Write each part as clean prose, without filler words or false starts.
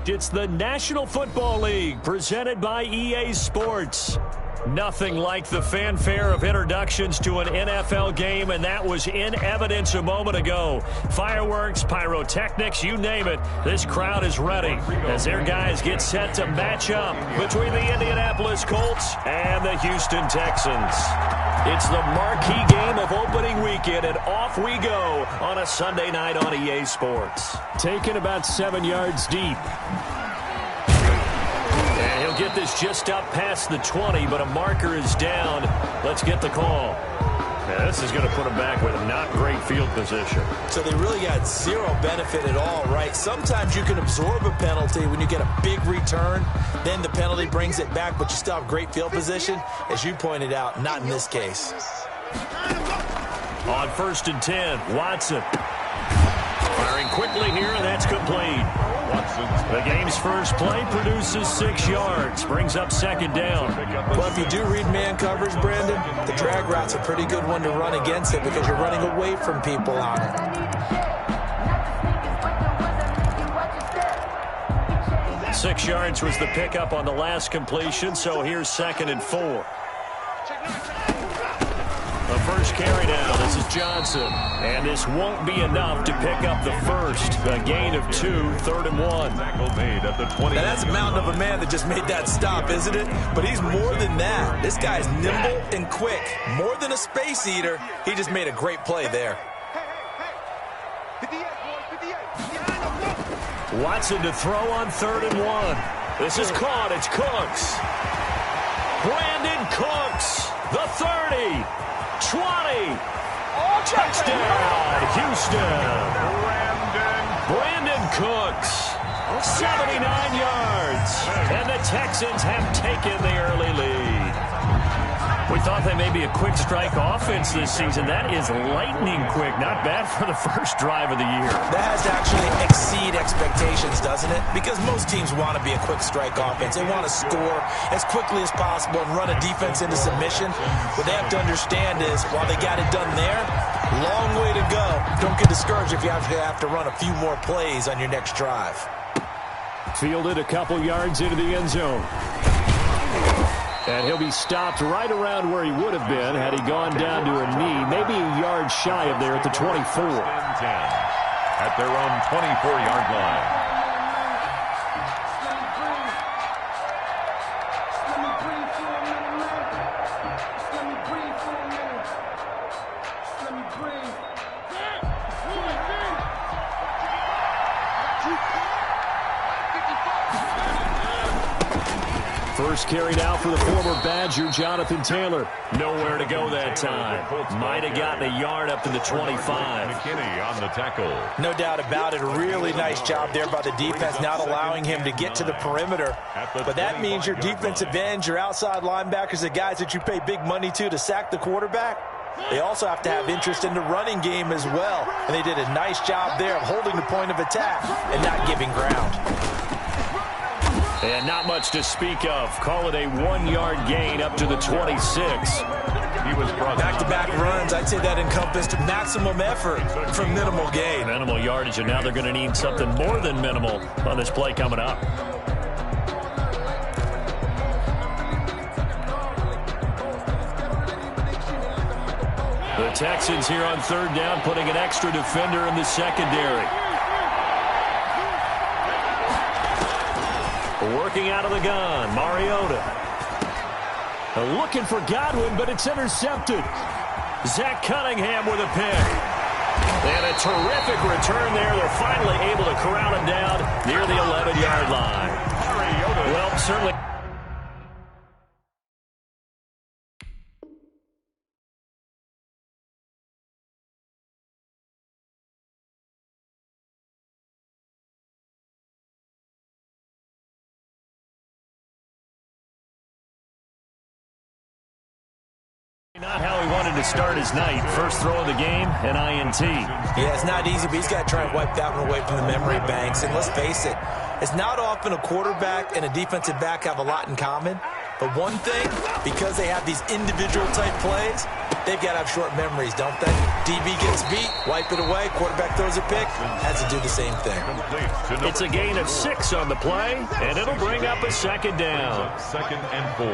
It's the National Football League presented by EA Sports. Nothing like the fanfare of introductions to an NFL game, and that was in evidence a moment ago. Fireworks, pyrotechnics, you name it. This crowd is ready as their guys get set to match up between the Indianapolis Colts and the Houston Texans. It's the marquee game of opening weekend, and off we go on a Sunday night on EA Sports. Taken about 7 yards deep. And he'll get this just up past the 20, but a marker is down. Let's get the call. Yeah, this is going to put him back with not great field position. So they really got zero benefit at all, right? Sometimes you can absorb a penalty when you get a big return. Then the penalty brings it back, but you still have great field position. As you pointed out, not in this case. On 1st and 10, Watson. Firing quickly here, and that's complete. The game's first play produces 6 yards, brings up 2nd down. Well, if you do read man coverage, Brandon, the drag route's a pretty good one to run against it because you're running away from people on it. 6 yards was the pickup on the last completion, so here's 2nd and 4. The first carry now. This is Johnson. And this won't be enough to pick up the first. A gain of 2, 3rd and 1. Now that's a mountain of a man that just made that stop, isn't it? But he's more than that. This guy's nimble and quick. More than a space eater. He just made a great play there. Watson to throw on 3rd and 1. This is caught. It's Cooks. Brandon Cooks. The 30. 20. Touchdown, Houston. Brandon Cooks. 79 yards. And the Texans have taken the early lead. We thought they may be a quick strike offense this season. That is lightning quick. Not bad for the first drive of the year. That has to actually exceed expectations, doesn't it? Because most teams want to be a quick strike offense. They want to score as quickly as possible and run a defense into submission. What they have to understand is, while they got it done there, long way to go. Don't get discouraged if you have to run a few more plays on your next drive. Fielded a couple yards into the end zone. And he'll be stopped right around where he would have been had he gone down to a knee, maybe a yard shy of there at the 24. At their own 24-yard line. First carry now for the former Badger, Jonathan Taylor. Nowhere to go that time. Might have gotten a yard up to the 25. McKinney on the tackle. No doubt about it. A really nice job there by the defense, not allowing him to get to the perimeter. But that means your defensive ends, your outside linebackers, the guys that you pay big money to sack the quarterback, they also have to have interest in the running game as well. And they did a nice job there of holding the point of attack and not giving ground. And not much to speak of. Call it a 1-yard gain up to the 26. He was back-to-back runs. I'd say that encompassed maximum effort for minimal gain. Minimal yardage, and now they're going to need something more than minimal on this play coming up. The Texans here on 3rd down, putting an extra defender in the secondary. Working out of the gun, Mariota. Looking for Godwin, but it's intercepted. Zach Cunningham with a pick. And a terrific return there. They're finally able to corral him down near the 11-yard line. Well, certainly. Not how he wanted to start his night. First throw of the game, an INT. Yeah, it's not easy, but he's got to try and wipe that one away from the memory banks. And let's face it, it's not often a quarterback and a defensive back have a lot in common. But one thing, because they have these individual type plays, they've got to have short memories, don't they? DB gets beat, wipe it away, quarterback throws a pick, has to do the same thing. It's a gain of 6 on the play, and it'll bring up a second down. 2nd and 4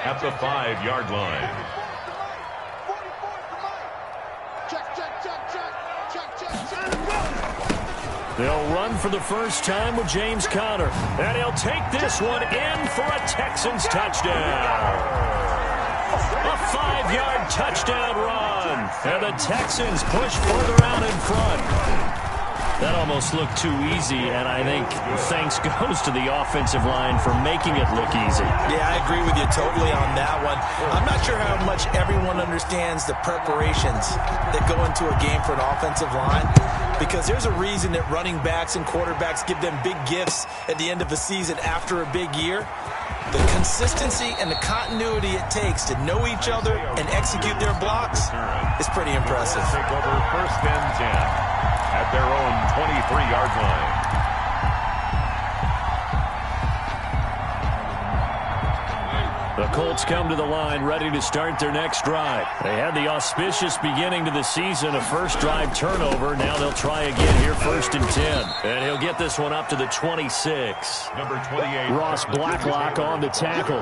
at the 5-yard line. They'll run for the first time with James Conner. And he'll take this one in for a Texans touchdown. A 5-yard touchdown run. And the Texans push further out in front. That almost looked too easy, and I think thanks goes to the offensive line for making it look easy. Yeah, I agree with you totally on that one. I'm not sure how much everyone understands the preparations that go into a game for an offensive line, because there's a reason that running backs and quarterbacks give them big gifts at the end of the season after a big year. The consistency and the continuity it takes to know each other and execute their blocks is pretty impressive. Take over 1st and 10 at their own 23-yard line. The Colts come to the line ready to start their next drive. They had the auspicious beginning to the season, a first drive turnover. Now they'll try again here, 1st and 10. And he'll get this one up to the 26. Number 28. Ross Blacklock on the tackle.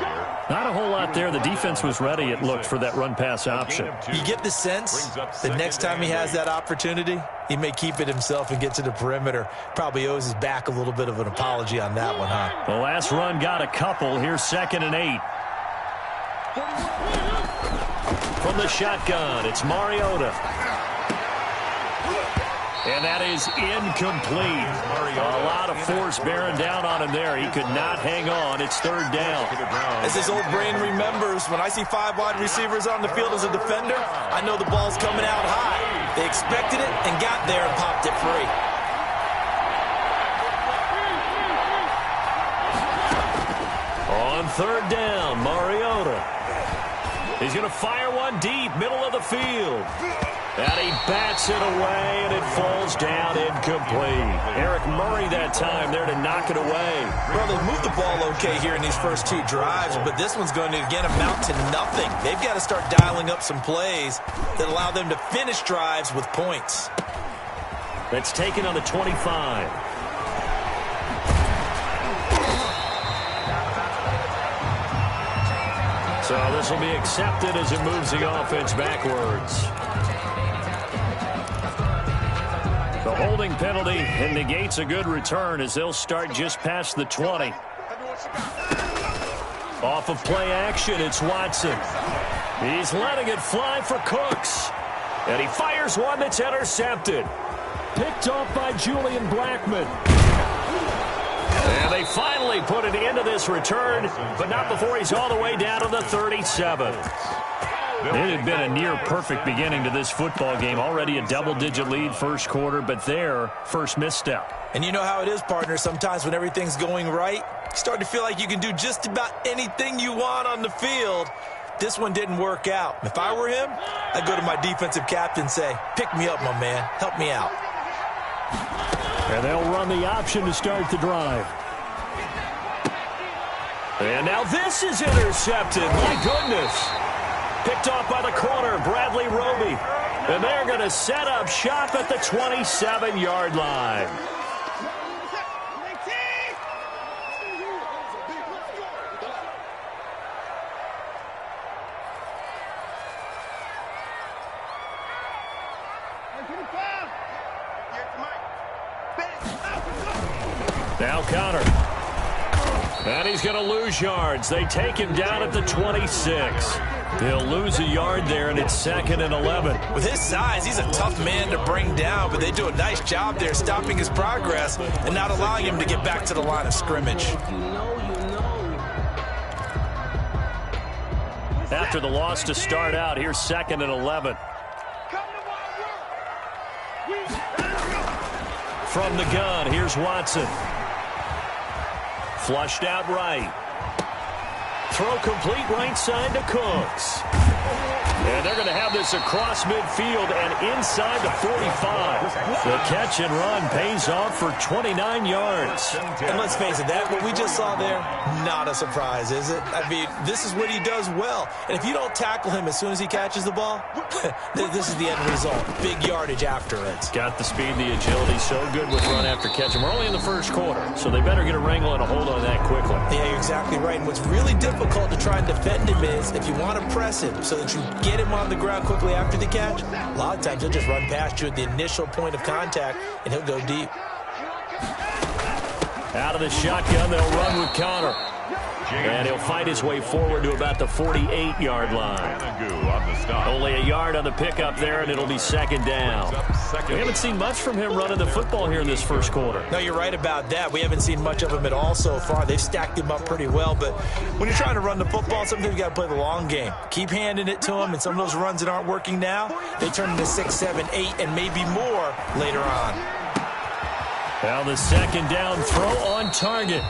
Not a whole lot there. The defense was ready, it looked, for that run-pass option. You get the sense that next time he has that opportunity, he may keep it himself and get to the perimeter. Probably owes his back a little bit of an apology on that one, huh? The last run got a couple. Here's 2nd and 8. From the shotgun, it's Mariota. And that is incomplete. A lot of force bearing down on him there. He could not hang on. It's 3rd down. As his old brain remembers, when I see 5 wide receivers on the field as a defender, I know the ball's coming out high. They expected it and got there and popped it free. On 3rd down, Mariota. He's going to fire one deep, middle of the field. And he bats it away, and it falls down incomplete. Eric Murray that time there to knock it away. Well, they've moved the ball okay here in these first 2 drives, but this one's going to, again, amount to nothing. They've got to start dialing up some plays that allow them to finish drives with points. That's taken on the 25. So this will be accepted as it moves the offense backwards. The holding penalty negates a good return as they'll start just past the 20. Off of play action, it's Watson. He's letting it fly for Cooks. And he fires one that's intercepted. Picked off by Julian Blackmon. And they finally put an end to this return, but not before he's all the way down to the 37. It had been a near-perfect beginning to this football game. Already a double-digit lead first quarter, but their first misstep. And you know how it is, partner. Sometimes when everything's going right, you start to feel like you can do just about anything you want on the field. This one didn't work out. If I were him, I'd go to my defensive captain and say, pick me up, my man. Help me out. And they'll run the option to start the drive. And now this is intercepted. My goodness. Picked off by the corner, Bradley Roby. And they're going to set up shop at the 27-yard line. Now Conner. And he's going to lose yards. They take him down at the 26. They'll lose a yard there, and it's 2nd and 11. With his size, he's a tough man to bring down, but they do a nice job there stopping his progress and not allowing him to get back to the line of scrimmage. After the loss to start out, here's 2nd and 11. From the gun, here's Watson. Flushed out right. Throw complete right side to Cooks. And they're going to have this across midfield and inside the 45. The catch and run pays off for 29 yards. And let's face it, that what we just saw there, not a surprise, is it? I mean, this is what he does well. And if you don't tackle him as soon as he catches the ball, this is the end result. Big yardage after it. Got the speed, the agility, so good with run after catch. And we're only in the first quarter, so they better get a wrangle and a hold on that quickly. Yeah, you're exactly right. And what's really difficult to try and defend him is if you want to press him so that you get him on the ground quickly after the catch, a lot of times he'll just run past you at the initial point of contact, and he'll go deep. Out of the shotgun, they'll run with Connor. And he'll fight his way forward to about the 48-yard line. Only a yard on the pickup there, and it'll be second down. We haven't seen much from him running the football here in this first quarter. No, you're right about that. We haven't seen much of him at all so far. They've stacked him up pretty well, but when you're trying to run the football, sometimes you got to play the long game. Keep handing it to him, and some of those runs that aren't working now, they turn into 6, 7, 8, and maybe more later on. Now the second down throw on target.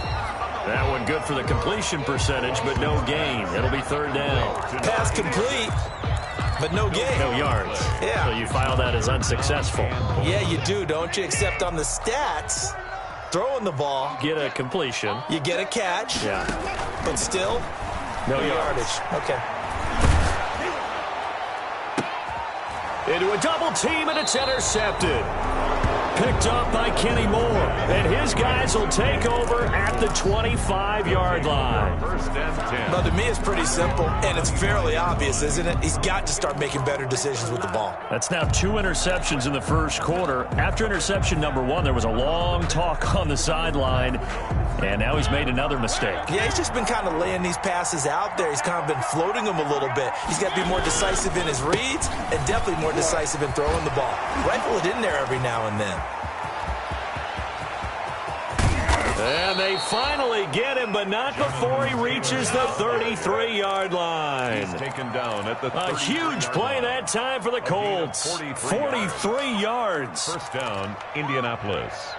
That one good for the completion percentage, but no gain. It'll be third down. Pass complete, but no gain. No yards. Yeah. So you file that as unsuccessful. Yeah, you do, don't you? Except on the stats, throwing the ball. Get a completion. You get a catch. Yeah. But still, no yardage. Okay. Into a double team, and it's intercepted. Picked up by Kenny Moore. And his guys will take over at the 25-yard line. First and 10. Well, to me, it's pretty simple, and it's fairly obvious, isn't it? He's got to start making better decisions with the ball. That's now 2 interceptions in the first quarter. After interception number 1, there was a long talk on the sideline, and now he's made another mistake. Yeah, he's just been kind of laying these passes out there. He's kind of been floating them a little bit. He's got to be more decisive in his reads and definitely more decisive in throwing the ball. Rifle it in there every now and then. And they finally get him, but not before he reaches the 33-yard line. He's taken down at the A huge play that time for the Colts. 43 yards. First down, Indianapolis.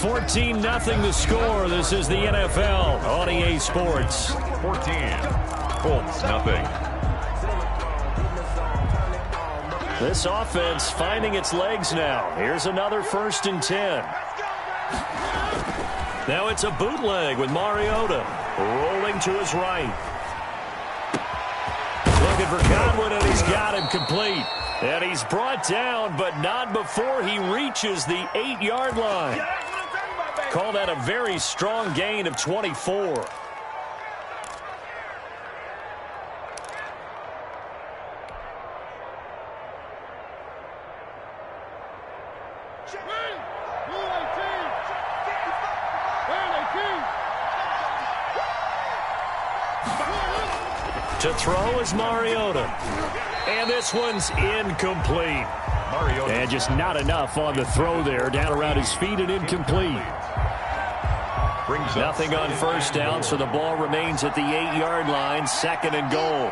$14-0 the score. This is the NFL on EA Sports. 14. Colts, nothing. This offense finding its legs now. Here's another 1st and 10. Now it's a bootleg with Mariota rolling to his right. Looking for Godwin, and he's got him complete. And he's brought down, but not before he reaches the 8-yard line. Call that a very strong gain of 24. To throw is Mariota. And this one's incomplete. Mariota. And just not enough on the throw there. Down around his feet and incomplete. Nothing on first down, so the ball remains at the 8-yard line. 2nd and goal.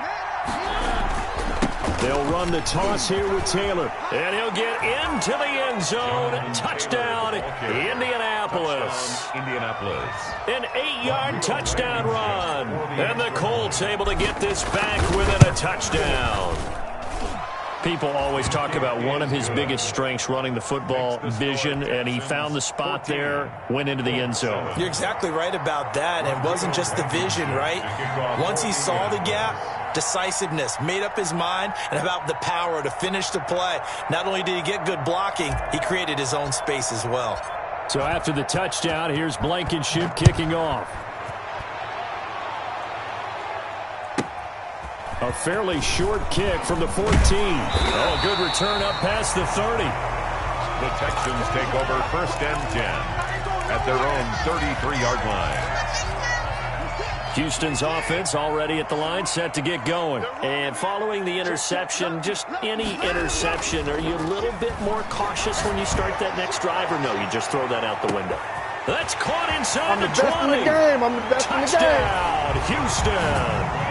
They'll run the toss here with Taylor. And he'll get into the end zone. Touchdown, Indianapolis. An 8-yard touchdown run. And the Colts able to get this back within a touchdown. People always talk about one of his biggest strengths, running the football, vision, and he found the spot there, went into the end zone. You're exactly right about that. It wasn't just the vision, right? Once he saw the gap, decisiveness, made up his mind, and about the power to finish the play. Not only did he get good blocking, he created his own space as well. So after the touchdown, here's Blankenship kicking off. A fairly short kick from the 14. Oh, good return up past the 30. The Texans take over 1st and 10 at their own 33-yard line. Houston's offense already at the line, set to get going. And following the interception, just any interception, are you a little bit more cautious when you start that next drive, or no, you just throw that out the window? That's caught inside the 20. I'm the best in the game. Touchdown, Houston.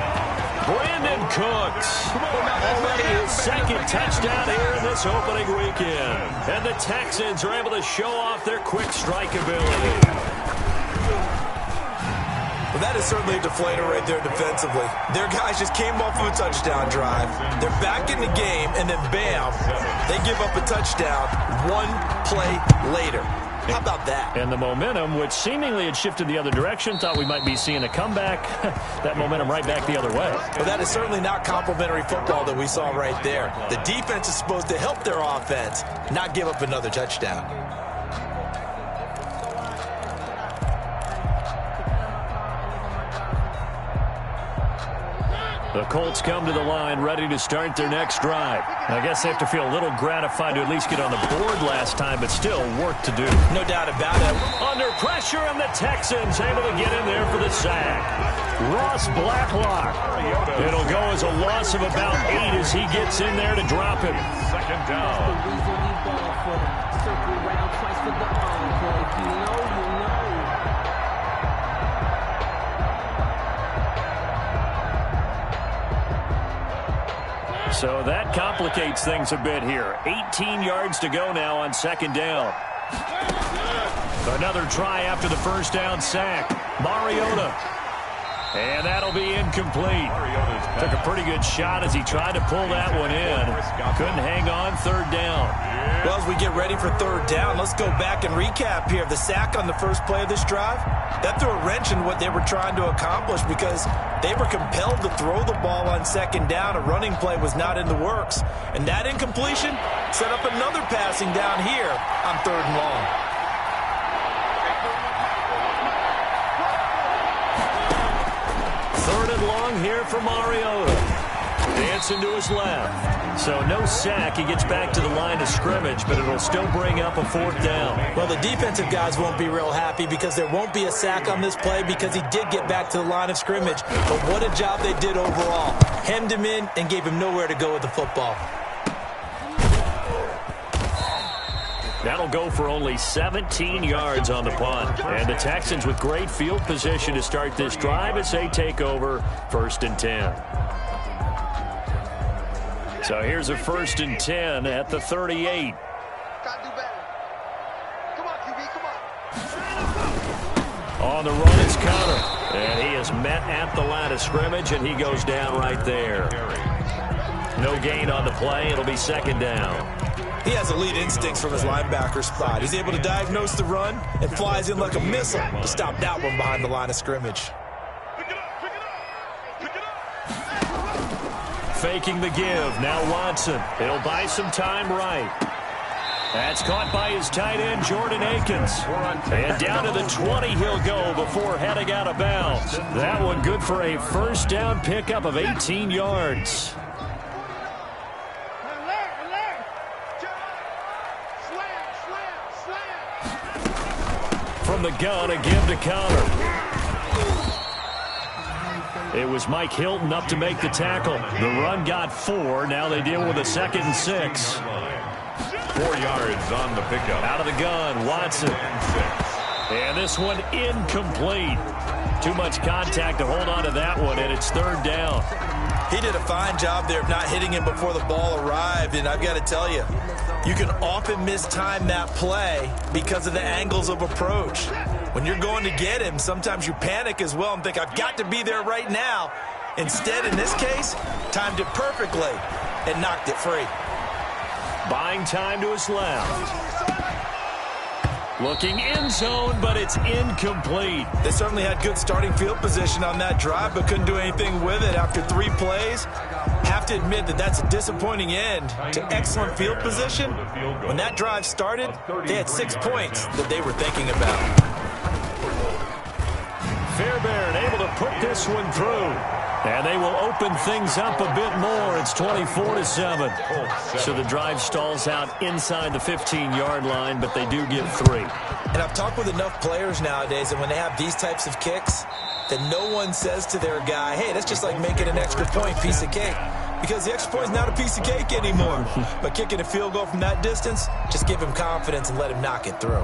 Brandon Cooks, already his 2nd touchdown here in this opening weekend. And the Texans are able to show off their quick strike ability. Well, that is certainly a deflator right there defensively. Their guys just came off of a touchdown drive. They're back in the game, and then bam, they give up a touchdown one play later. How about that? And the momentum, which seemingly had shifted the other direction, thought we might be seeing a comeback. That momentum right back the other way. Well, that is certainly not complimentary football that we saw right there. The defense is supposed to help their offense, not give up another touchdown. The Colts come to the line ready to start their next drive. I guess they have to feel a little gratified to at least get on the board last time, but still work to do. No doubt about it. Under pressure, and the Texans able to get in there for the sack. Ross Blacklock. It'll go as a loss of about 8 as he gets in there to drop him. Second down. So that complicates things a bit here. 18 yards to go now on second down. Another try after the first down sack. Mariota. And that'll be incomplete. Took a pretty good shot as he tried to pull that one in. Couldn't hang on, third down. Well, as we get ready for third down, let's go back and recap here. The sack on the first play of this drive, that threw a wrench in what they were trying to accomplish because they were compelled to throw the ball on second down. A running play was not in the works. And that incompletion set up another passing down here on third and long. Third and long here for Mariota. Dancing to his left. So no sack. He gets back to the line of scrimmage, but it'll still bring up a fourth down. Well, the defensive guys won't be real happy because there won't be a sack on this play because he did get back to the line of scrimmage. But what a job they did overall. Hemmed him in and gave him nowhere to go with the football. That'll go for only 17 yards on the punt. And the Texans with great field position to start this drive as they take over 1st and 10. So here's a 1st and 10 at the 38. On the run, it's Conner. And he is met at the line of scrimmage, and he goes down right there. No gain on the play. It'll be second down. He has elite instincts from his linebacker spot. He's able to diagnose the run and flies in like a missile to stop that one behind the line of scrimmage. Faking the give. Now Watson. It'll buy some time right. That's caught by his tight end, Jordan Akins. And down to the 20 he'll go before heading out of bounds. That one good for a first down pickup of 18 yards. From the gun, a give to Conner. It was Mike Hilton up to make the tackle. The run got 4. Now they deal with a 2nd and 6. 4 yards on the pickup. Out of the gun, Watson. And this one incomplete. Too much contact to hold on to that one, and it's 3rd down. He did a fine job there of not hitting him before the ball arrived, and I've got to tell you, you can often mistime that play because of the angles of approach. When you're going to get him, sometimes you panic as well and think, I've got to be there right now. Instead, in this case, timed it perfectly and knocked it free. Buying time to his left. Looking in zone, but it's incomplete. They certainly had good starting field position on that drive, but couldn't do anything with it after 3 plays. Have to admit that that's a disappointing end to excellent field position. When that drive started, they had 6 points that they were thinking about. Fairbairn able to put this one through. And they will open things up a bit more. It's 24-7. So the drive stalls out inside the 15-yard line, but they do get 3. And I've talked with enough players nowadays that when they have these types of kicks, that no one says to their guy, hey, that's just like making an extra point, piece of cake. Because the extra point is not a piece of cake anymore. But kicking a field goal from that distance, just give him confidence and let him knock it through.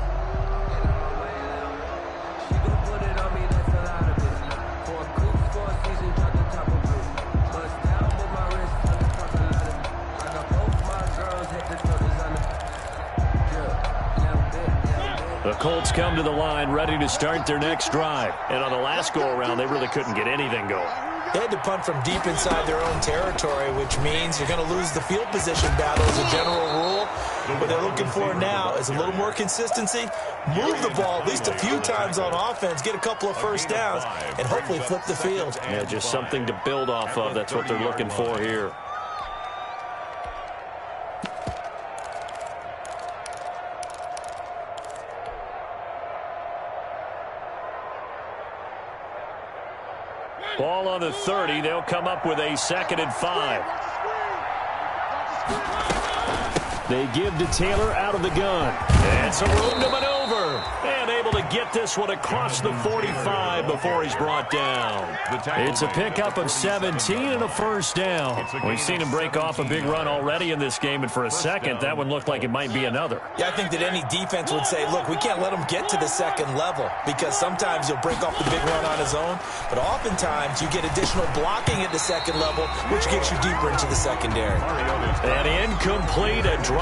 The Colts come to the line ready to start their next drive. And on the last go-around, they really couldn't get anything going. They had to punt from deep inside their own territory, which means you're going to lose the field position battle as a general rule. What they're looking for now is a little more consistency, move the ball at least a few times on offense, get a couple of first downs, and hopefully flip the field. Yeah, just something to build off of. That's what they're looking for here. Ball on the 30. They'll come up with a 2nd and 5. They give to Taylor out of the gun. And some room to maneuver. And able to get this one across the 45 before he's brought down. It's a pickup of 17 and a first down. We've seen him break off a big run already in this game, and for a second, that one looked like it might be another. Yeah, I think that any defense would say, look, we can't let him get to the second level, because sometimes he'll break off the big run on his own, but oftentimes you get additional blocking at the second level, which gets you deeper into the secondary. And incomplete, a drop.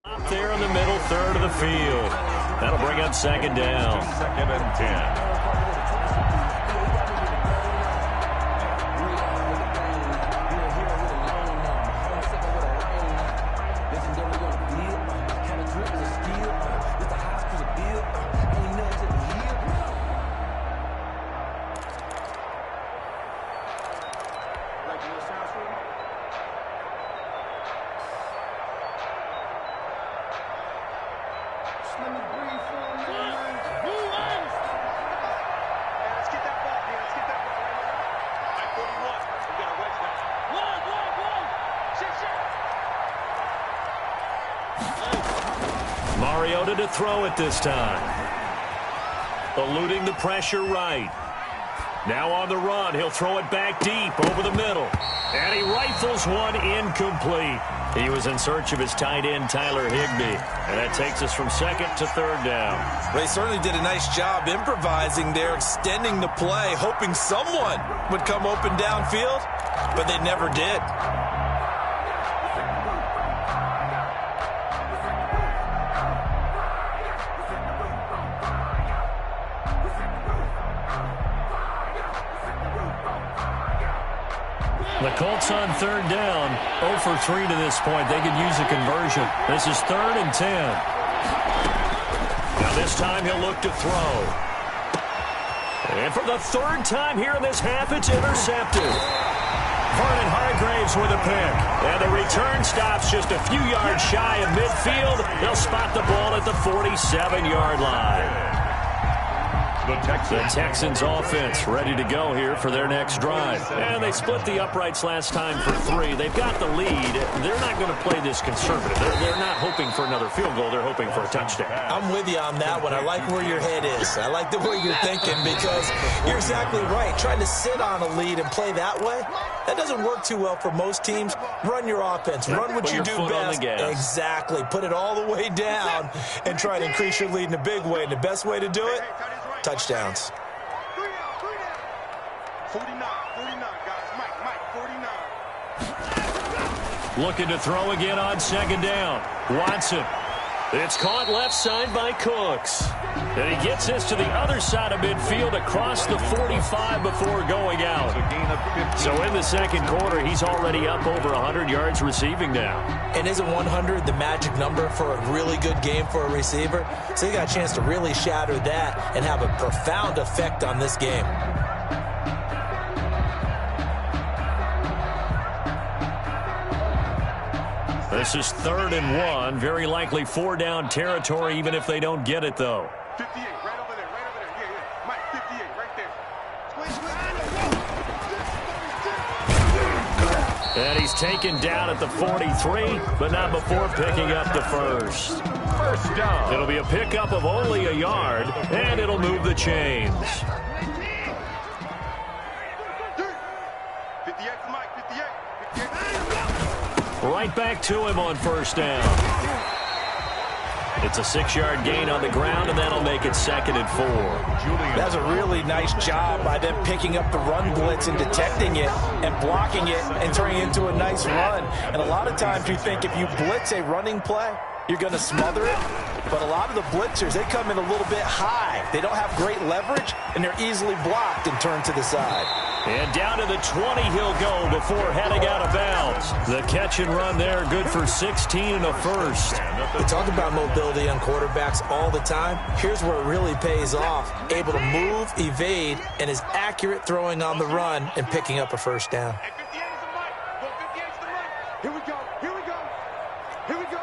Up there in the middle third of the field. That'll bring up 2nd down. 2nd and 10. Mariota to throw it this time. Eluding the pressure right. Now on the run, he'll throw it back deep over the middle. And he rifles one incomplete. He was in search of his tight end, Tyler Higbee. And that takes us from 2nd to 3rd down. They certainly did a nice job improvising there, extending the play, hoping someone would come open downfield, but they never did. The Colts on 3rd down, 0 for 3 to this point. They could use a conversion. This is 3rd and 10. Now this time he'll look to throw. And for the 3rd time here in this half, it's intercepted. Vernon Hargreaves with a pick. And the return stops just a few yards shy of midfield. They'll spot the ball at the 47-yard line. The Texans offense ready to go here for their next drive. And they split the uprights last time for 3. They've got the lead. They're not going to play this conservative. They're not hoping for another field goal. They're hoping for a touchdown. I'm with you on that one. I like where your head is. I like the way you're thinking, because you're exactly right. Trying to sit on a lead and play that way, that doesn't work too well for most teams. Run your offense. Run what you do best. Exactly. Put it all the way down and try to increase your lead in a big way. And the best way to do it, touchdowns. 49, guys. Mike, 49. Looking to throw again on 2nd down. Watson. It's caught left side by Cooks. And he gets this to the other side of midfield across the 45 before going out. So in the 2nd quarter, he's already up over 100 yards receiving now. And isn't 100 the magic number for a really good game for a receiver? So he got a chance to really shatter that and have a profound effect on this game. This is 3rd and 1. Very likely 4-down territory, even if they don't get it, though. 58, right over there. Yeah. Mike, 58, right there. And he's taken down at the 43, but not before picking up the first. First down. It'll be a pickup of only a yard, and it'll move the chains. 58 to Mike, 58. Right back to him on first down. It's a 6-yard gain on the ground, and that'll make it 2nd and 4. That's a really nice job by them picking up the run blitz and detecting it and blocking it and turning it into a nice run. And a lot of times you think if you blitz a running play, you're going to smother it. But a lot of the blitzers, they come in a little bit high. They don't have great leverage, and they're easily blocked and turned to the side. And down to the 20 he'll go before heading out of bounds. The catch and run there, good for 16 and a first. We talk about mobility on quarterbacks all the time. Here's where it really pays off. Able to move, evade, and is accurate throwing on the run and picking up a first down. At 58 is the Mike. Go 58 is the Mike. Here we go. Here we go. Here we go.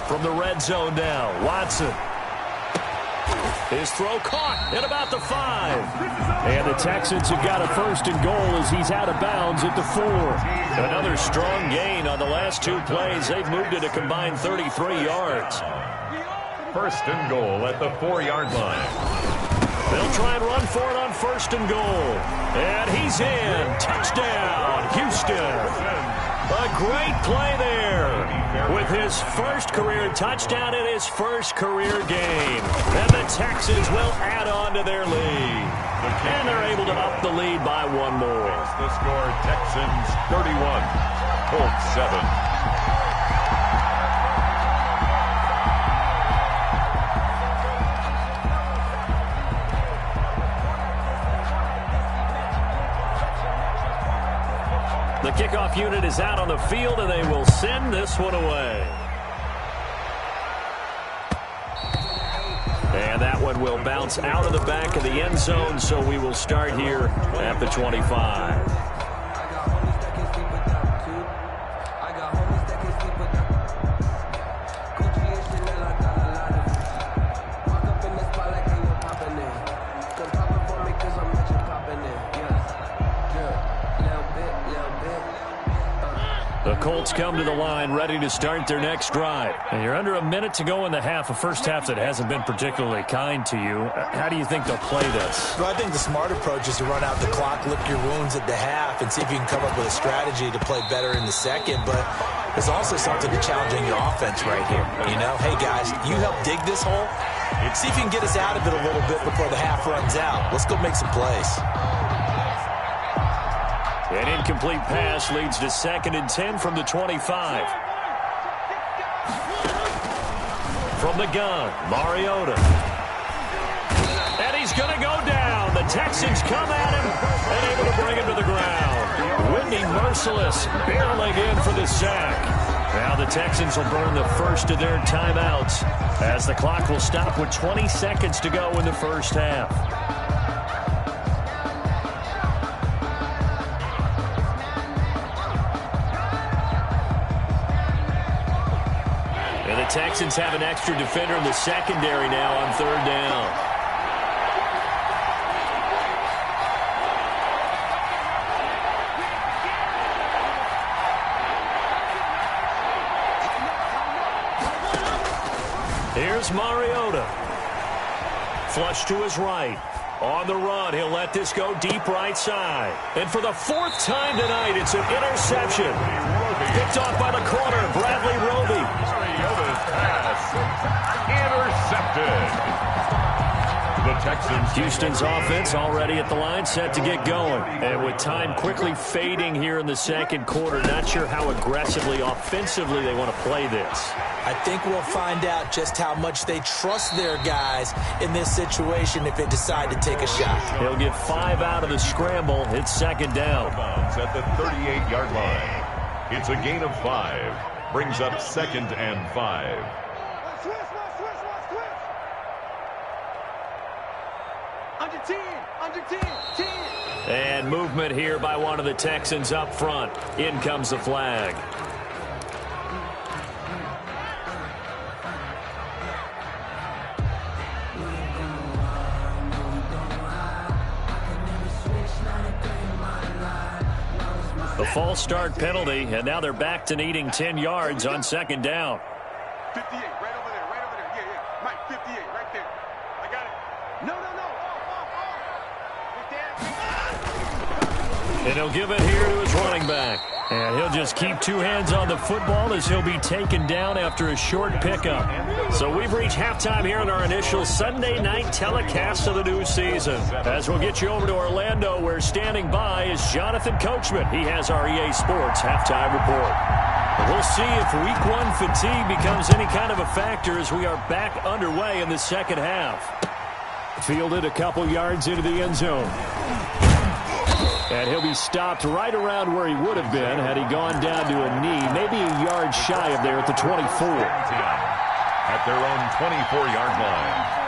From the red zone now, Watson. His throw caught at about the 5. And the Texans have got a 1st and goal as he's out of bounds at the 4. Another strong gain on the last 2 plays. They've moved it a combined 33 yards. First and goal at the 4-yard line. They'll try and run for it on 1st and goal. And he's in. Touchdown, Houston. A great play there with his first career touchdown in his first career game. And the Texans will add on to their lead. And they're able to up the lead by 1 more. The score, Texans 31, Colts 7. The kickoff unit is out on the field, and they will send this one away. And that one will bounce out of the back of the end zone, so we will start here at the 25. The Colts come to the line ready to start their next drive. And you're under a minute to go in the half, a first half that hasn't been particularly kind to you. How do you think they'll play this? Well, I think the smart approach is to run out the clock, lick your wounds at the half, and see if you can come up with a strategy to play better in the second. But there's also something to challenging your offense right here. You know, hey, guys, you help dig this hole. See if you can get us out of it a little bit before the half runs out. Let's go make some plays. An incomplete pass leads to 2nd and 10 from the 25. From the gun, Mariota. And he's going to go down. The Texans come at him and able to bring him to the ground. Whitney Merciless barreling in for the sack. Now the Texans will burn the first of their timeouts as the clock will stop with 20 seconds to go in the first half. The Texans have an extra defender in the secondary now on 3rd down. Here's Mariota. Flush to his right. On the run, he'll let this go deep right side. And for the 4th time tonight, it's an interception. Picked off by the corner, Bradley Roby. Mariota's pass intercepted. The Texans. Houston's offense already at the line, set to get going. And with time quickly fading here in the second quarter, not sure how aggressively, offensively they want to play this. I think we'll find out just how much they trust their guys in this situation if they decide to take a shot. He'll get 5 out of the scramble. It's 2nd down. At the 38-yard line. It's a gain of 5. Brings up 2nd and 5. Under 10, under 10, 10. And movement here by one of the Texans up front. In comes the flag. A false start penalty, and now they're back to needing 10 yards on 2nd down. 58, right over there, right over there. Yeah, yeah. Mike, 58, right there. I got it. No, no, no. And he'll give it here to his running back. And he'll just keep two hands on the football as he'll be taken down after a short pickup. So we've reached halftime here in our initial Sunday night telecast of the new season. As we'll get you over to Orlando, where standing by is Jonathan Coachman. He has our EA Sports halftime report. We'll see if Week 1 fatigue becomes any kind of a factor as we are back underway in the second half. Fielded a couple yards into the end zone. And he'll be stopped right around where he would have been had he gone down to a knee, maybe a yard shy of there at the 24. At their own 24-yard line.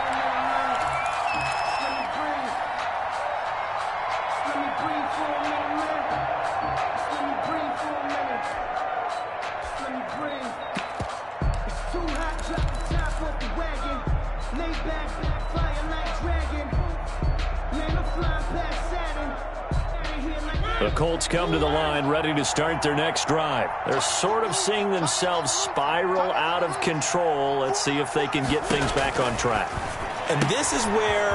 The Colts come to the line ready to start their next drive. They're sort of seeing themselves spiral out of control. Let's see if they can get things back on track. And this is where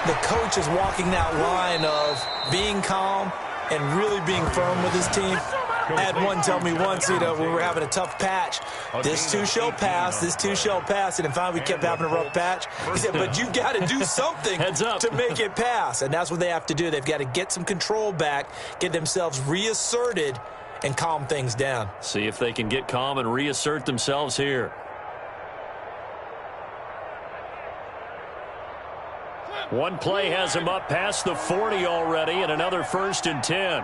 the coach is walking that line of being calm and really being firm with his team. I had one tell me once, when we were having a tough patch, this too shall pass, this too shall pass, and finally we kept having a rough patch. He said, but you got to do something to make it pass, and that's what they have to do. They've got to get some control back, get themselves reasserted, and calm things down. See if they can get calm and reassert themselves here. One play has him up past the 40 already, and another 1st and 10.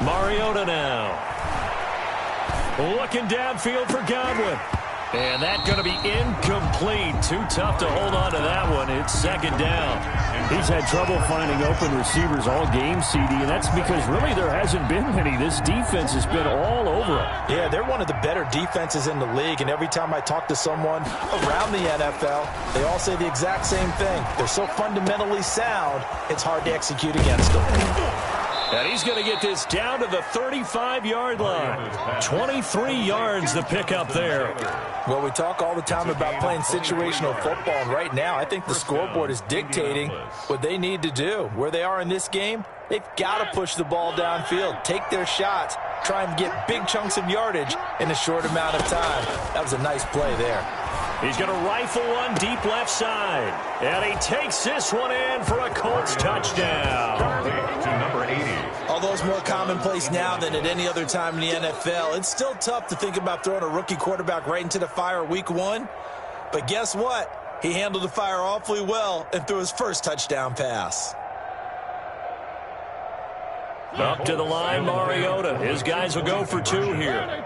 Mariota now. Looking downfield for Godwin. And that's going to be incomplete. Too tough to hold on to that one. It's 2nd down. He's had trouble finding open receivers all game, CD, and that's because really there hasn't been many. This defense has been all over him. Yeah, they're one of the better defenses in the league, and every time I talk to someone around the NFL, they all say the exact same thing. They're so fundamentally sound, it's hard to execute against them. And he's going to get this down to the 35-yard line. 23 yards the pickup there. Well, we talk all the time about playing situational football, and right now I think the scoreboard is dictating what they need to do. Where they are in this game, they've got to push the ball downfield, take their shots, try and get big chunks of yardage in a short amount of time. That was a nice play there. He's going to rifle one deep left side. And he takes this one in for a Colts touchdown. To number 80. Although it's more commonplace now than at any other time in the NFL, it's still tough to think about throwing a rookie quarterback right into the fire Week 1. But guess what? He handled the fire awfully well and threw his first touchdown pass. Up to the line, Mariota. His guys will go for 2 here.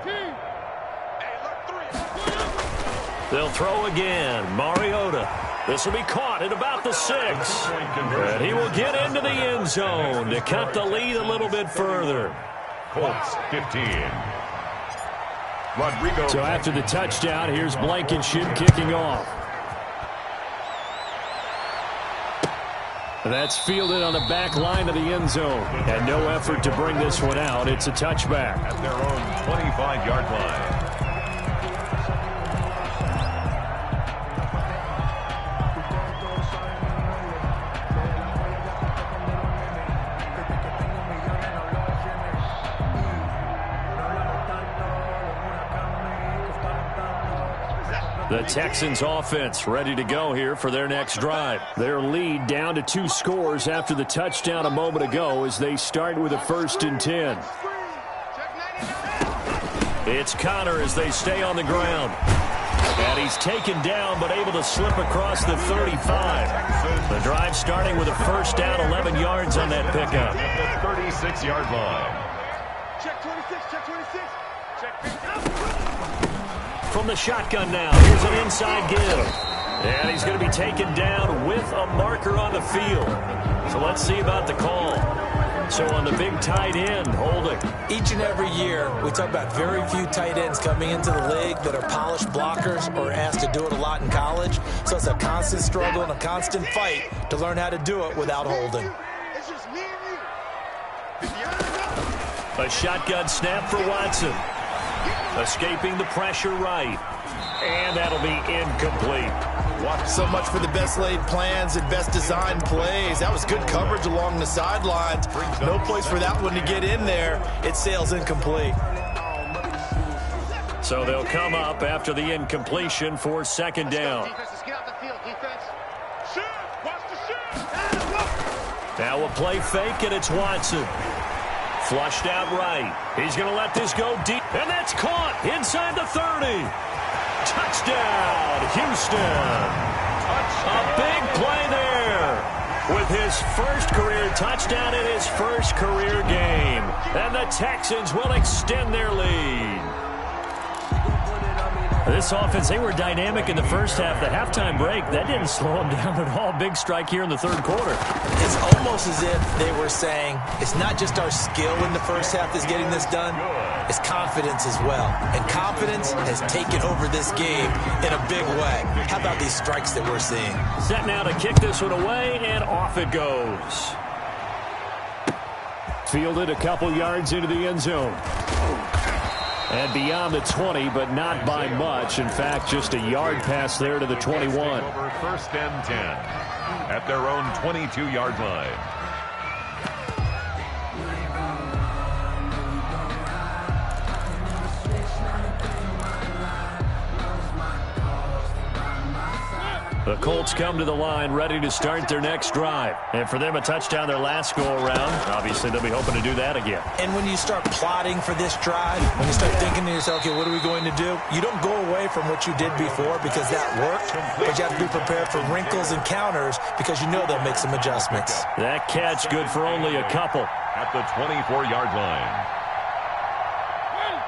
They'll throw again. Mariota. This will be caught at about the 6. And he will get into the end zone to cut the lead a little bit further. Colts 15. Rodrigo. So after the touchdown, here's Blankenship kicking off. That's fielded on the back line of the end zone. And no effort to bring this one out. It's a touchback. At their own 25-yard line. The Texans offense ready to go here for their next drive. Their lead down to 2 scores after the touchdown a moment ago as they start with a 1st and 10. It's Connor as they stay on the ground. And he's taken down but able to slip across the 35. The drive starting with a 1st down, 11 yards on that pickup. At the 36-yard line. Check 26, check 26. Check 50. From the shotgun now, here's an inside give. And he's going to be taken down with a marker on the field. So let's see about the call. So on the big tight end, holding. Each and every year, we talk about very few tight ends coming into the league that are polished blockers or asked to do it a lot in college. So it's a constant struggle and a constant fight to learn how to do it without holding. It's just me and you. A shotgun snap for Watson. Escaping the pressure right. And that'll be incomplete. So much for the best laid plans and best designed plays. That was good coverage along the sidelines. No place for that one to get in there. It sails incomplete. So they'll come up after the incompletion for second down. Now a play fake, and it's Watson. Flushed out right. He's going to let this go deep. And that's caught inside the 30. Touchdown, Houston. A big play there with his first career touchdown in his first career game. And the Texans will extend their lead. This offense, they were dynamic in the first half. The halftime break, that didn't slow them down at all. Big strike here in the third quarter. It's almost as if they were saying, it's not just our skill in the first half that's getting this done, it's confidence as well. And confidence has taken over this game in a big way. How about these strikes that we're seeing? Set now to kick this one away, and off it goes. Fielded a couple yards into the end zone. And beyond the 20, but not by much. In fact, just a yard pass there to the 21. Over first and 10 at their own 22-yard line. The Colts come to the line ready to start their next drive. And for them, a touchdown their last go-around. Obviously, they'll be hoping to do that again. And when you start plotting for this drive, when you start thinking to yourself, okay, what are we going to do? You don't go away from what you did before because that worked. But you have to be prepared for wrinkles and counters because you know they'll make some adjustments. That catch good for only a couple. At the 24-yard line.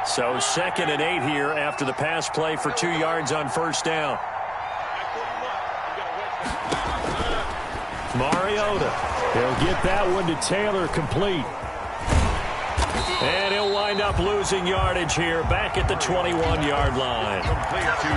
So 2nd and 8 here after the pass play for 2 yards on first down. Mariota. He'll get that one to Taylor complete. And he'll wind up losing yardage here back at the 21-yard line.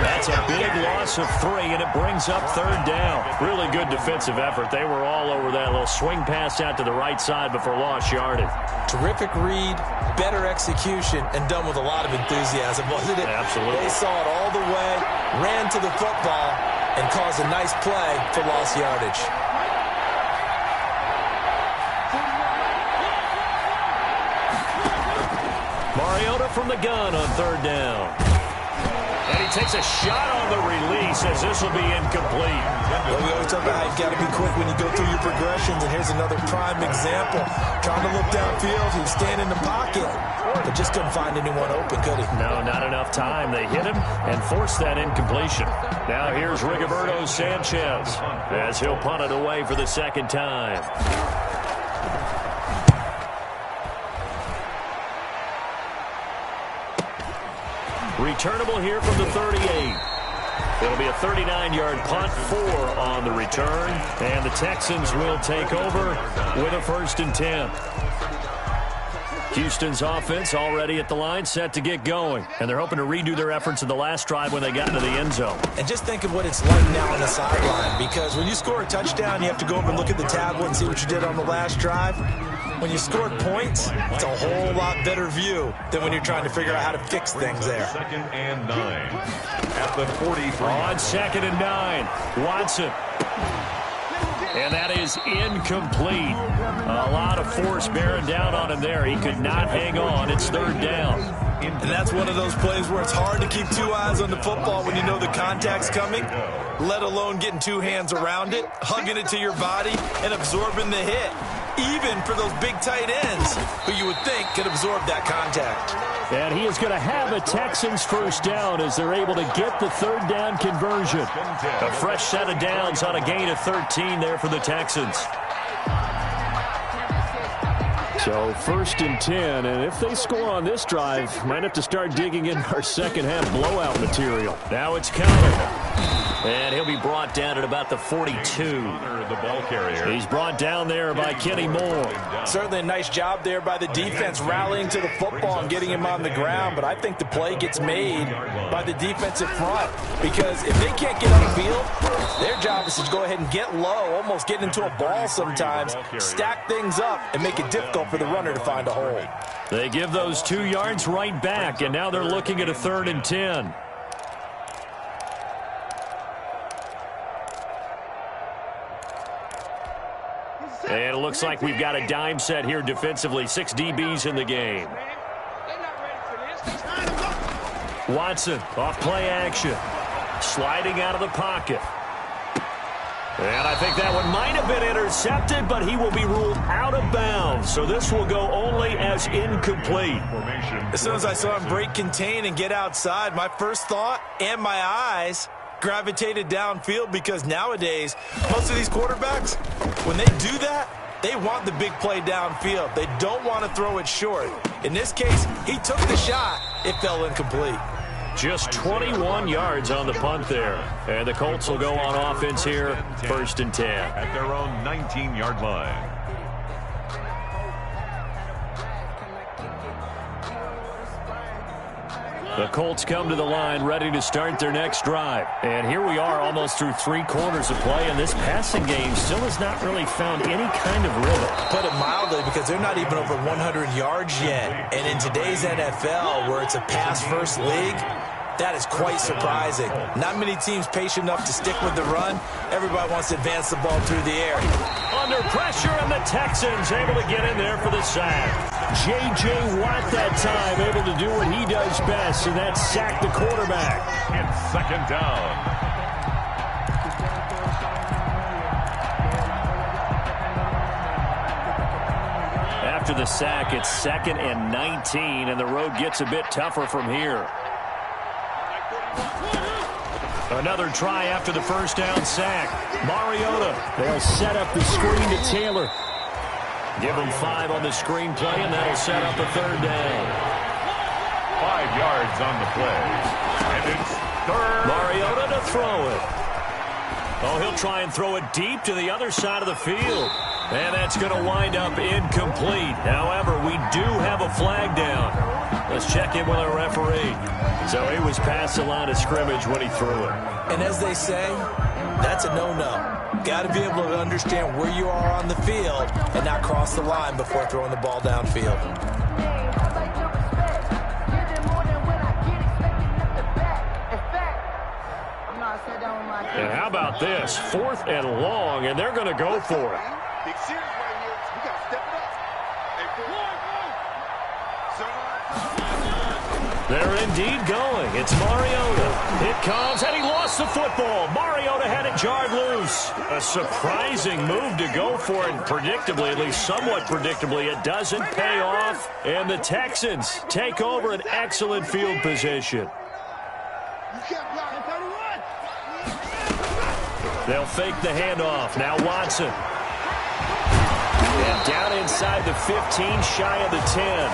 That's a big loss of 3, and it brings up third down. Really good defensive effort. They were all over that little swing pass out to the right side before lost yardage. Terrific read, better execution, and done with a lot of enthusiasm, wasn't it? Absolutely. They saw it all the way, ran to the football, and caused a nice play for lost yardage. Mariota from the gun on third down. And he takes a shot on the release as this will be incomplete. Well, we always talk about how you've got to be quick when you go through your progressions, and here's another prime example. Trying to look downfield, he was standing in the pocket, but just couldn't find anyone open, could he? No, not enough time. They hit him and forced that incompletion. Now here's Rigoberto Sanchez as he'll punt it away for the second time. Returnable here from the 38. It'll be a 39-yard punt, 4 on the return, and the Texans will take over with a 1st and 10. Houston's offense already at the line, set to get going, and they're hoping to redo their efforts in the last drive when they got into the end zone. And just think of what it's like now on the sideline, because when you score a touchdown, you have to go over and look at the tablet and see what you did on the last drive. When you scored points, it's a whole lot better view than when you're trying to figure out how to fix things there. 2nd and 9 at the 43. On 2nd and 9, Watson. And that is incomplete. A lot of force bearing down on him there. He could not hang on. It's third down. And that's one of those plays where it's hard to keep 2 eyes on the football when you know the contact's coming, let alone getting 2 hands around it, hugging it to your body, and absorbing the hit. Even for those big tight ends who you would think could absorb that contact. And he is going to have a Texans first down as they're able to get the third down conversion. A fresh set of downs on a gain of 13 there for the Texans. So 1st and 10, and if they score on this drive, might have to start digging in our second half blowout material. Now it's counted. And he'll be brought down at about the 42. The ball carrier. He's brought down there by Kenny Moore. Certainly a nice job there by the defense rallying to the football and getting him on the ground, but I think the play gets made by the defensive front, because if they can't get on the field, their job is to go ahead and get low, almost get into a ball sometimes, stack things up, and make it difficult for the runner to find a hole. They give those 2 yards right back, and now they're looking at a 3rd and 10. And it looks like we've got a dime set here defensively. 6 DBs in the game. Watson off play action. Sliding out of the pocket. And I think that one might have been intercepted, but he will be ruled out of bounds. So this will go only as incomplete. As soon as I saw him break contain and get outside, my first thought and my eyes gravitated downfield, because nowadays, most of these quarterbacks, when they do that, they want the big play downfield. They don't want to throw it short. In this case, he took the shot. It fell incomplete. Just 21 yards on the punt there. And the Colts will go on offense here, 1st and 10. At their own 19-yard line. The Colts come to the line ready to start their next drive. And here we are almost through 3 quarters of play, and this passing game still has not really found any kind of rhythm. Put it mildly, because they're not even over 100 yards yet. And in today's NFL, where it's a pass-first league, that is quite surprising. Not many teams patient enough to stick with the run. Everybody wants to advance the ball through the air. Under pressure, and the Texans able to get in there for the sack. J.J. Watt that time able to do what he does best, and that's sack the quarterback. It's 2nd down. After the sack, it's 2nd and 19, and the road gets a bit tougher from here. Another try after the 1st down sack. Mariota, they'll set up the screen to Taylor. Give him 5 on the screen play, and that'll set up a 3rd down. 5 yards on the play. And it's 3rd. Mariota to throw it. Oh, he'll try and throw it deep to the other side of the field. And that's going to wind up incomplete. However, we do have a flag down. Let's check in with our referee. So he was past the line of scrimmage when he threw it. And as they say, that's a no-no. Got to be able to understand where you are on the field and not cross the line before throwing the ball downfield. And how about this? 4th and long, and they're going to go for it. Big series right here. We got to step it up. They're indeed going. It's Mariota. It comes, and he lost the football. Mariota had it jarred loose. A surprising move to go for it, and predictably, at least somewhat predictably, it doesn't pay off. And the Texans take over an excellent field position. They'll fake the handoff. Now Watson. And down inside the 15, shy of the 10.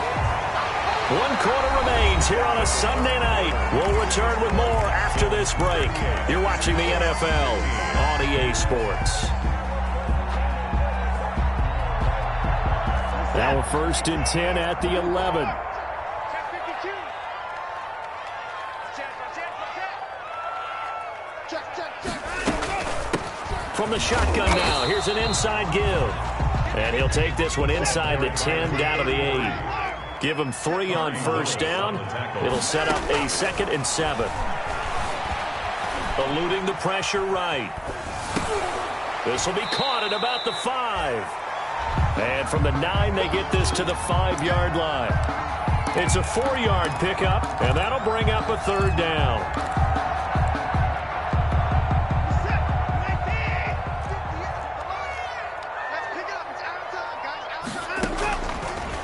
1 quarter remains here on a Sunday night. We'll return with more after this break. You're watching the NFL on EA Sports. Now a 1st and 10 at the 11. From the shotgun now, here's an inside give. And he'll take this one inside the 10 down to the 8. Give him 3 on 1st down. It'll set up a 2nd and 7. Eluding the pressure right. This will be caught at about the 5. And from the 9, they get this to the 5-yard line. It's a 4-yard pickup, and that'll bring up a 3rd down.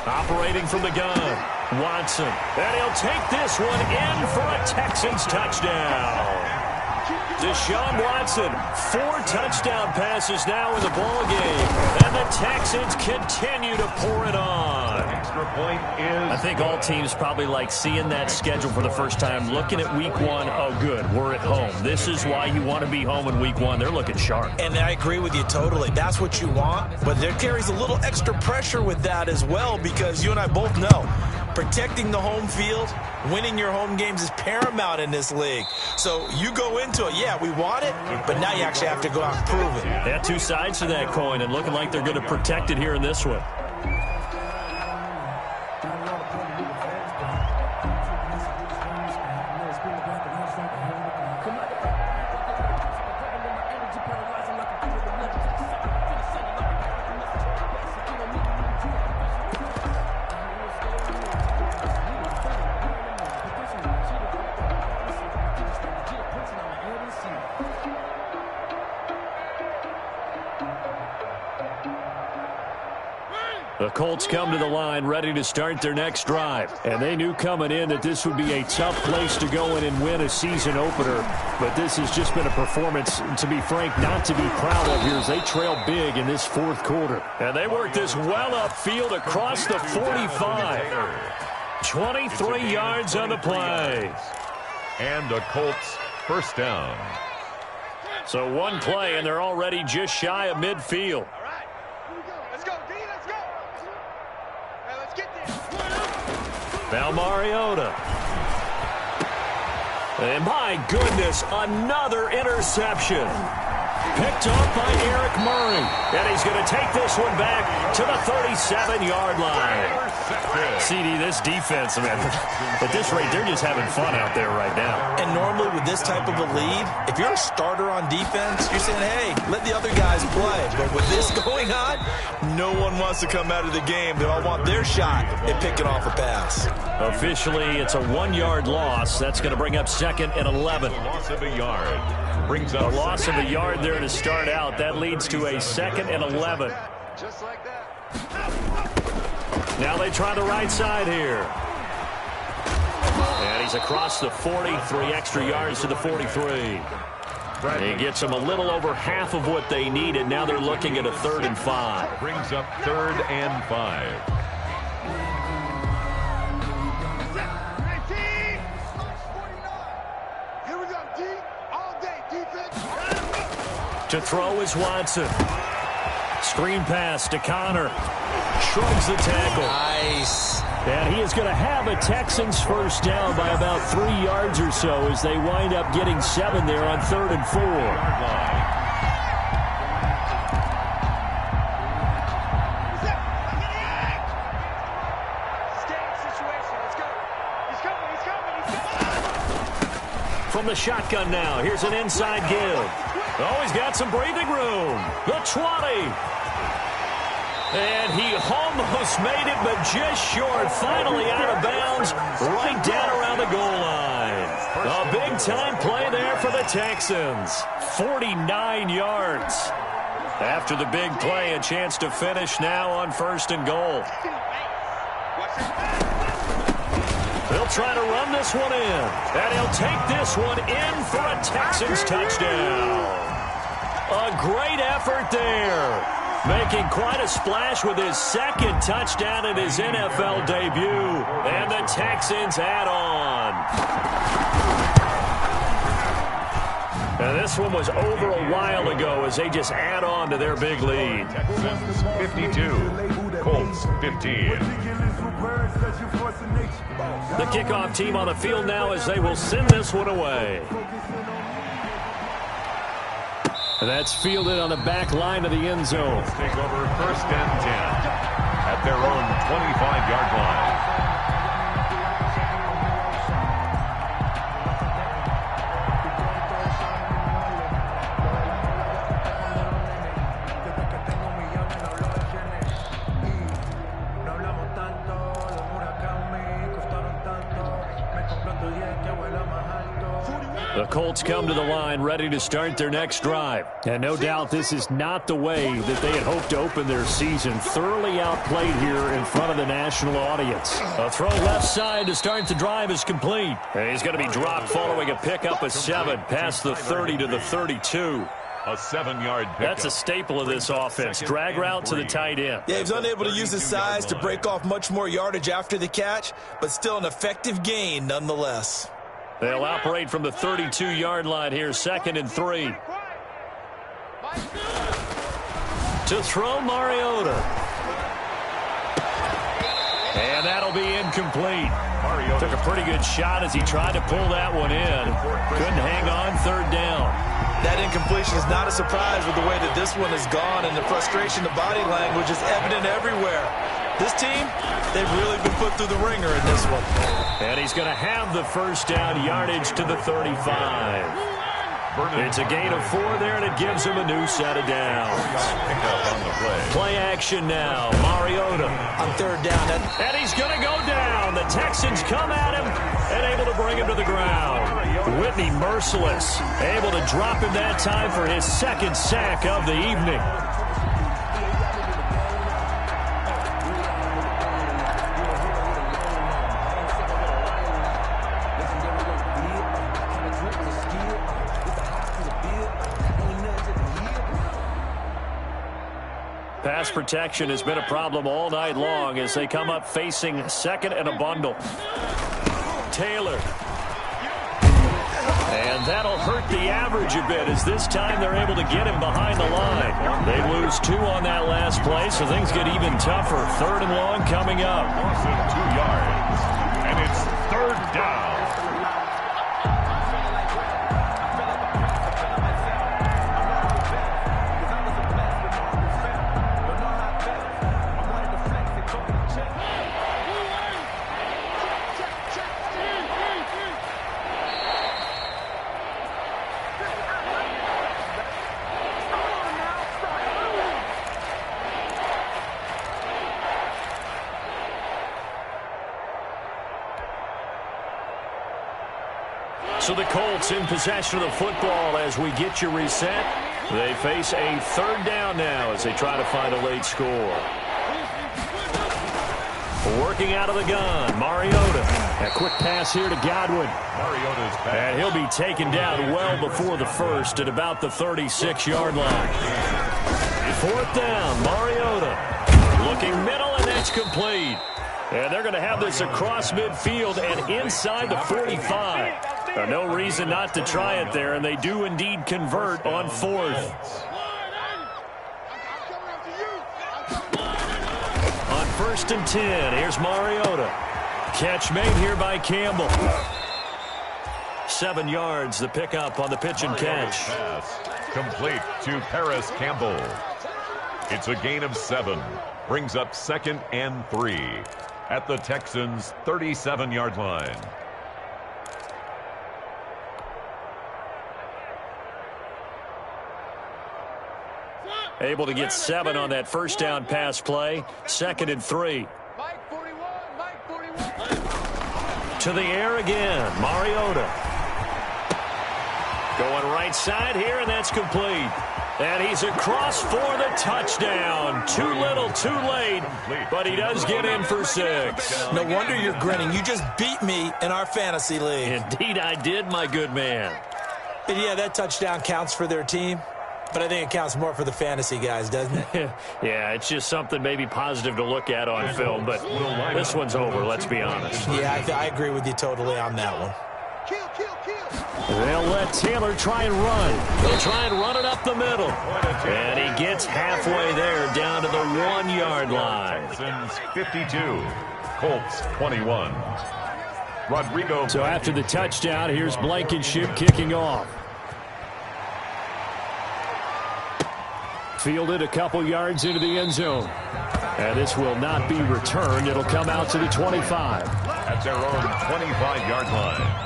Operating from the gun, Watson. And he'll take this one in for a Texans touchdown. Deshaun Watson, 4 touchdown passes now in the ballgame. And the Texans continue to pour it on. Extra point is... I think all teams probably like seeing that schedule for the first time, looking at week 1. Oh, good, we're at home. This is why you want to be home in week 1. They're looking sharp. And I agree with you totally. That's what you want. But there carries a little extra pressure with that as well, because you and I both know protecting the home field, winning your home games is paramount in this league. So you go into it, yeah, we want it, but now you actually have to go out and prove it. Yeah, 2 sides to that coin, and looking like they're going to protect it here in this one. The Colts come to the line ready to start their next drive. And they knew coming in that this would be a tough place to go in and win a season opener. But this has just been a performance, to be frank, not to be proud of here as they trail big in this fourth quarter. And they work this well upfield across the 45. 23 yards on the play. And the Colts first down. So one play, and they're already just shy of midfield. Now Mariota. And my goodness, another interception. Picked off by Eric Murray. And he's going to take this one back to the 37-yard line. CD, this defense, man, at this rate, they're just having fun out there right now. And normally with this type of a lead, if you're a starter on defense, you're saying, hey, let the other guys play. But with this going on, no one wants to come out of the game. They all want their shot at picking off a pass. Officially, it's a 1-yard loss. That's going to bring up 2nd and 11. Loss of a yard. Brings up a loss of a yard there to start out. That leads to a 2nd and 11. Just like that. Now they try the right side here. And he's across the 40, 3 extra yards to the 43. He gets them a little over half of what they needed. Now they're looking at a 3rd and 5. Brings up 3rd and 5. To throw is Watson. Screen pass to Connor. Shrugs the tackle. Nice. And he is going to have a Texans first down by about 3 yards or so as they wind up getting 7 there on 3rd and 4. From the shotgun now, here's an inside give. Oh, he's got some breathing room. The 20. And he almost made it, but just short. Finally out of bounds, right down around the goal line. A big-time play there for the Texans. 49 yards. After the big play, a chance to finish now on 1st and goal. He'll try to run this one in. And he'll take this one in for a Texans touchdown. A great effort there. Making quite a splash with his 2nd touchdown in his NFL debut. And the Texans add on. And this one was over a while ago as they just add on to their big lead. Texans 52, Colts 15. The kickoff team on the field now as they will send this one away. And that's fielded on the back line of the end zone. Take over 1st and 10 at their own 25-yard line. The Colts come to the line ready to start their next drive. And no doubt this is not the way that they had hoped to open their season. Thoroughly outplayed here in front of the national audience. A throw left side to start the drive is complete. And he's going to be dropped following a pickup of 7 past the 30 to the 32. A 7-yard pickup. That's a staple of this offense. Drag route to the tight end. Yeah, he's unable to use his size to break off much more yardage after the catch, but still an effective gain nonetheless. They'll operate from the 32-yard line here, 2nd and 3. To throw, Mariota. And that'll be incomplete. Took a pretty good shot as he tried to pull that one in. Couldn't hang on, 3rd down. That incompletion is not a surprise with the way that this one has gone, and the frustration, the body language is evident everywhere. This team, they've really been put through the ringer in this one. And he's going to have the first down yardage to the 35. It's a gain of 4 there, and it gives him a new set of downs. Play action now. Mariota. On 3rd down. And he's going to go down. The Texans come at him and able to bring him to the ground. Whitney merciless. Able to drop him that time for his 2nd sack of the evening. pass protection has been a problem all night long as they come up facing second and a bundle. Taylor. And that'll hurt the average a bit as this time they're able to get him behind the line. They lose 2 on that last play, so things get even tougher. 3rd and long coming up. Loss of 2 yards, and it's 3rd down. So the Colts in possession of the football as we get you reset. They face a 3rd down now as they try to find a late score. Working out of the gun, Mariota. A quick pass here to Godwin. Mariota's pass. And he'll be taken down well before the first at about the 36-yard line. 4th down, Mariota. Looking middle, and that's complete. And they're going to have this across midfield and inside the 45. No reason not to try it there, and they do indeed convert on 4th. On 1st and 10, here's Mariota. Catch made here by Campbell. 7 yards, the pickup on the pitch and catch. Pass complete to Paris Campbell. It's a gain of 7. Brings up 2nd and 3 at the Texans' 37-yard line. Able to get 7 on that 1st down pass play. 2nd and 3. Mike 41, Mike 41. To the air again, Mariota. Going right side here, and that's complete. And he's across for the touchdown. Too little, too late, but he does get in for 6. No wonder you're grinning. You just beat me in our fantasy league. Indeed I did, my good man. And yeah, that touchdown counts for their team. But I think it counts more for the fantasy guys, doesn't it? Yeah, it's just something maybe positive to look at on film, but this one's over, let's be honest. Yeah, I agree with you totally on that one. They'll let Taylor try and run. They'll try and run it up the middle. And he gets halfway there down to the 1-yard line. Texans 52, Colts 21. Rodrigo. So after the touchdown, here's Blankenship kicking off. Fielded a couple yards into the end zone. And this will not be returned. It'll come out to the 25. At their own 25-yard line.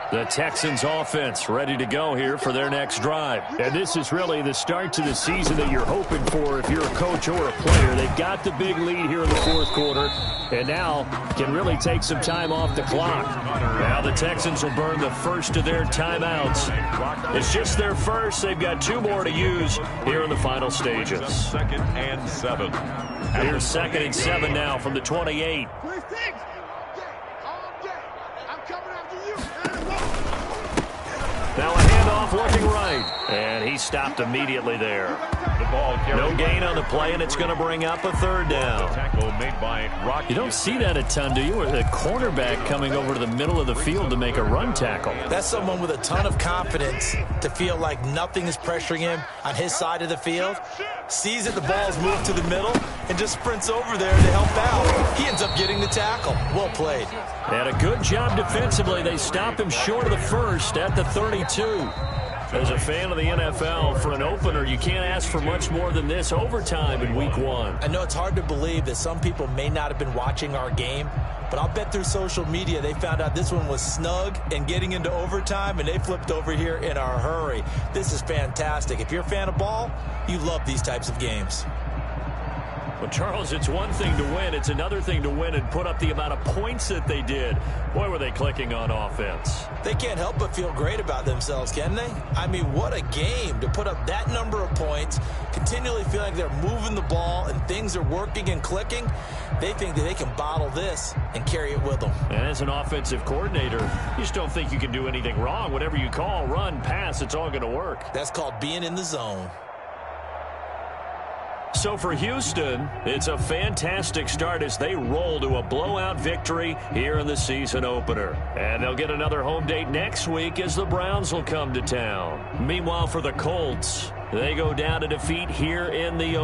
The Texans offense ready to go here for their next drive. And this is really the start to the season that you're hoping for if you're a coach or a player. They've got the big lead here in the 4th quarter, and now can really take some time off the clock. Now the Texans will burn the first of their timeouts. It's just their first. They've got 2 more to use here in the final stages. 2nd and 7. Here's 2nd and 7 now from the 28. Now a handoff looking right. And he stopped immediately there. The ball no gain on the play, and it's going to bring up a 3rd down. Tackle made by Rocky. You don't see that a ton, do you? Or the cornerback coming over to the middle of the field to make a run tackle. That's someone with a ton of confidence to feel like nothing is pressuring him on his side of the field. Sees that the ball's moved to the middle and just sprints over there to help out. He ends up getting the tackle. Well played. And a good job defensively. They stop him short of the first at the 32. As a fan of the NFL, for an opener, you can't ask for much more than this overtime in week 1. I know it's hard to believe that some people may not have been watching our game, but I'll bet through social media they found out this one was snug and getting into overtime, and they flipped over here in a hurry. This is fantastic. If you're a fan of ball, you love these types of games. Well, Charles, it's one thing to win. It's another thing to win and put up the amount of points that they did. Boy, were they clicking on offense. They can't help but feel great about themselves, can they? I mean, what a game to put up that number of points, continually feel like they're moving the ball and things are working and clicking. They think that they can bottle this and carry it with them. And as an offensive coordinator, you just don't think you can do anything wrong. Whatever you call, run, pass, it's all going to work. That's called being in the zone. So for Houston, it's a fantastic start as they roll to a blowout victory here in the season opener. And they'll get another home date next week as the Browns will come to town. Meanwhile, for the Colts, they go down to defeat here in the